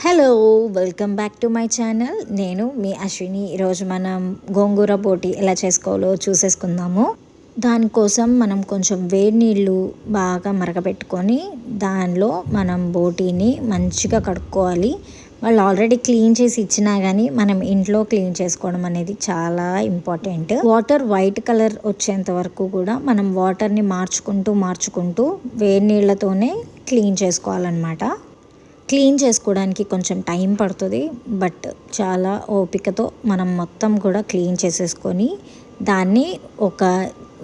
Hello, welcome back to my channel. నేను మీ అశ్విని. ఈరోజు మనం గోంగూర బోటి ఎలా చేసుకోవాలో చూసేసుకుందాము. దానికోసం మనం కొంచెం వేడి నీళ్ళు బాగా మరగపెట్టుకొని దానిలో మనం బోటీని మంచిగా కడుక్కోవాలి. వాళ్ళు ఆల్రెడీ క్లీన్ చేసి ఇచ్చినా కానీ మనం ఇంట్లో క్లీన్ చేసుకోవడం అనేది చాలా ఇంపార్టెంట్. వాటర్ వైట్ కలర్ వచ్చేంత వరకు కూడా మనం వాటర్ని మార్చుకుంటూ వేడి నీళ్ళతోనే క్లీన్ చేసుకోవాలన్నమాట. క్లీన్ చేసుకోవడానికి కొంచెం టైం పడుతుంది, బట్ చాలా ఓపికతో మనం మొత్తం కూడా క్లీన్ చేసేసుకొని దాన్ని ఒక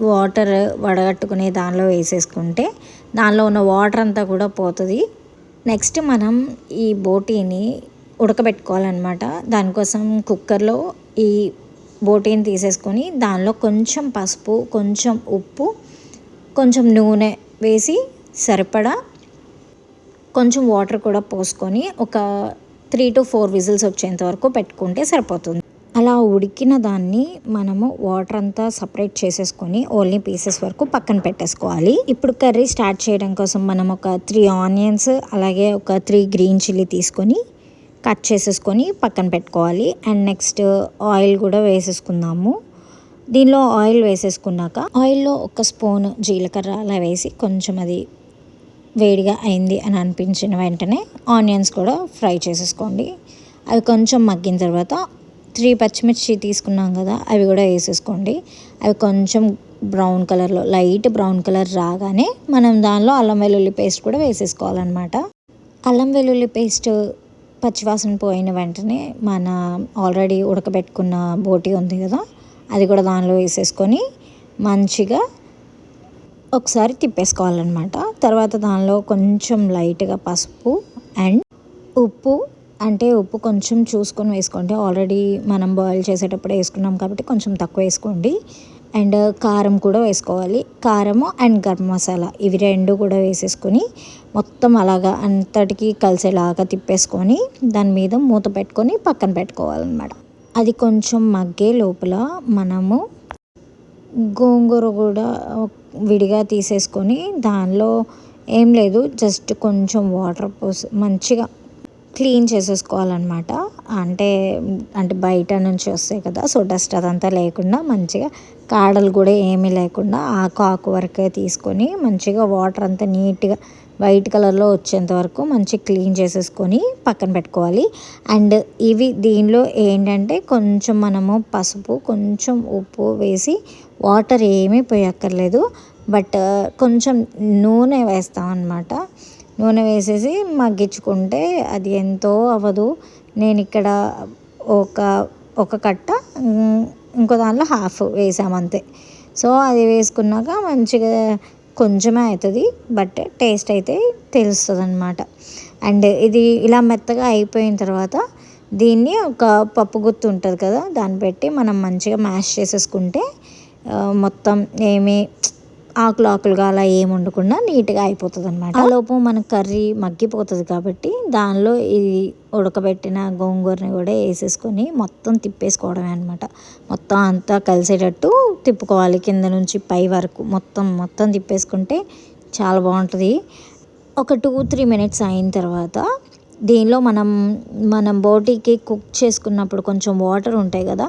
వాటర్ వడగట్టుకునే దానిలో వేసేసుకుంటే దానిలో ఉన్న వాటర్ అంతా కూడా పోతుంది. నెక్స్ట్ మనం ఈ బోటీని ఉడకబెట్టుకోవాలన్నమాట. దానికోసం కుక్కర్లో ఈ బోటీని తీసేసుకొని దానిలో కొంచెం పసుపు, కొంచెం ఉప్పు, కొంచెం నూనె వేసి సరిపడా కొంచెం వాటర్ కూడా పోసుకొని ఒక 3 to 4 విజిల్స్ వచ్చేంత వరకు పెట్టుకుంటే సరిపోతుంది. అలా ఉడికిన దాన్ని మనము వాటర్ అంతా సపరేట్ చేసేసుకొని ఓన్లీ పీసెస్ వరకు పక్కన పెట్టేసుకోవాలి. ఇప్పుడు కర్రీ స్టార్ట్ చేయడం కోసం మనం ఒక 3 ఆనియన్స్ అలాగే ఒక 3 గ్రీన్ చిల్లీ తీసుకొని కట్ చేసేసుకొని పక్కన పెట్టుకోవాలి. అండ్ నెక్స్ట్ ఆయిల్ కూడా వేసేసుకుందాము. దీనిలో ఆయిల్ వేసేసుకున్నాక ఆయిల్లో ఒక స్పూన్ జీలకర్ర అలా వేసి కొంచెం అది వేడిగా అయింది అని అనిపించిన వెంటనే ఆనియన్స్ కూడా ఫ్రై చేసేసుకోండి. అవి కొంచెం మగ్గిన తర్వాత 3 పచ్చిమిర్చి తీసుకున్నాం కదా, అవి కూడా వేసేసుకోండి. అవి కొంచెం బ్రౌన్ కలర్లో లైట్ బ్రౌన్ కలర్ రాగానే మనం దానిలో అల్లం వెల్లుల్లి పేస్ట్ కూడా వేసేసుకోవాలన్నమాట. అల్లం వెల్లుల్లి పేస్ట్ పచ్చివాసన పోయిన వెంటనే మన ఆల్రెడీ ఉడకబెట్టుకున్న బోటీ ఉంది కదా, అది కూడా దానిలో వేసేసుకొని మంచిగా ఒకసారి తిప్పేసుకోవాలన్నమాట. తర్వాత దానిలో కొంచెం లైట్గా పసుపు అండ్ ఉప్పు, అంటే ఉప్పు కొంచెం చూసుకొని వేసుకోండి. ఆల్రెడీ మనం బాయిల్ చేసేటప్పుడు వేసుకున్నాం కాబట్టి కొంచెం తక్కువ వేసుకోండి. అండ్ కారం కూడా వేసుకోవాలి. కారము అండ్ గరం మసాలా ఇవి 2 కూడా వేసేసుకొని మొత్తం అలాగా అంతటికీ కలిసేలాగా తిప్పేసుకొని దాని మీద మూత పెట్టుకొని పక్కన పెట్టుకోవాలన్నమాట. అది కొంచెం మగ్గే లోపల మనము గోంగూర కూడా విడిగా తీసేసుకొని దానిలో ఏం లేదు, జస్ట్ కొంచెం వాటర్ పోసి మంచిగా క్లీన్ చేసేసుకోవాలన్నమాట. అంటే బయట నుంచి వస్తాయి కదా, సో డస్ట్ అదంతా లేకుండా మంచిగా కాడలు కూడా ఏమీ లేకుండా ఆకు వరకే తీసుకొని మంచిగా వాటర్ అంతా నీట్గా వైట్ కలర్లో వచ్చేంత వరకు మంచిగా క్లీన్ చేసేసుకొని పక్కన పెట్టుకోవాలి. అండ్ ఇవి దీనిలో ఏంటంటే కొంచెం మనము పసుపు, కొంచెం ఉప్పు వేసి వాటర్ ఏమీ పోయక్కర్లేదు, బట్ కొంచెం నూనె వేస్తామన్నమాట. నూనె వేసేసి మగ్గించుకుంటే అది ఎంతో అవ్వదు. నేను ఇక్కడ ఒక కట్ట ఇంకో దానిలో హాఫ్ వేసామంతే. సో అది వేసుకున్నాక మంచిగా కొంచెమే అవుతుంది, బట్ టేస్ట్ అయితే తెలుస్తుంది అన్నమాట. అండ్ ఇది ఇలా మెత్తగా అయిపోయిన తర్వాత దీన్ని ఒక పప్పు గుత్తి ఉంటుంది కదా, దాన్ని పెట్టి మనం మంచిగా మ్యాష్ చేసేసుకుంటే మొత్తం ఏమీ ఆకులుగా అలా ఏమి ఉండకుండా నీట్గా అయిపోతుంది అన్నమాట. ఆ లోపు మన కర్రీ మగ్గిపోతుంది కాబట్టి దానిలో ఇది ఉడకబెట్టిన గోంగూరని కూడా వేసేసుకొని మొత్తం తిప్పేసుకోవడమే అనమాట. మొత్తం అంతా కలిసేటట్టు తిప్పుకోవాలి, కింద నుంచి పై వరకు మొత్తం తిప్పేసుకుంటే చాలా బాగుంటుంది. ఒక 2-3 మినిట్స్ అయిన తర్వాత దీనిలో మనం బోటీకి కుక్ చేసుకున్నప్పుడు కొంచెం వాటర్ ఉంటాయి కదా,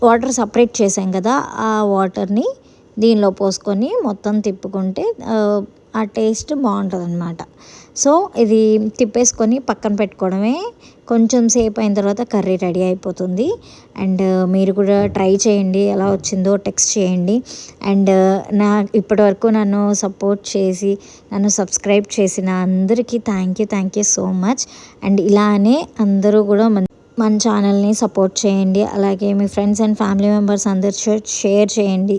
వాటర్ సపరేట్ చేసాం కదా, ఆ వాటర్ని దీనిలో పోసుకొని మొత్తం తిప్పుకుంటే ఆ టేస్ట్ బాగుంటుంది అన్నమాట. సో ఇది తిప్పేసుకొని పక్కన పెట్టుకోవడమే. కొంచెం సేపు అయిన తర్వాత కర్రీ రెడీ అయిపోతుంది. అండ్ మీరు కూడా ట్రై చేయండి, ఎలా వచ్చిందో టెక్స్ట్ చేయండి. అండ్ ఇప్పటివరకు నన్ను సపోర్ట్ చేసి నన్ను సబ్స్క్రైబ్ చేసిన అందరికీ thank you so much. And ఇలానే అందరూ కూడా మన ఛానల్ని సపోర్ట్ చేయండి. అలాగే మీ ఫ్రెండ్స్ అండ్ ఫ్యామిలీ మెంబర్స్ అందరు షేర్ చేయండి.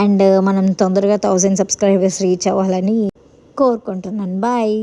అండ్ మనం తొందరగా 1000 సబ్స్క్రైబర్స్ రీచ్ అవ్వాలని కోరుకుంటున్నాను. బాయ్.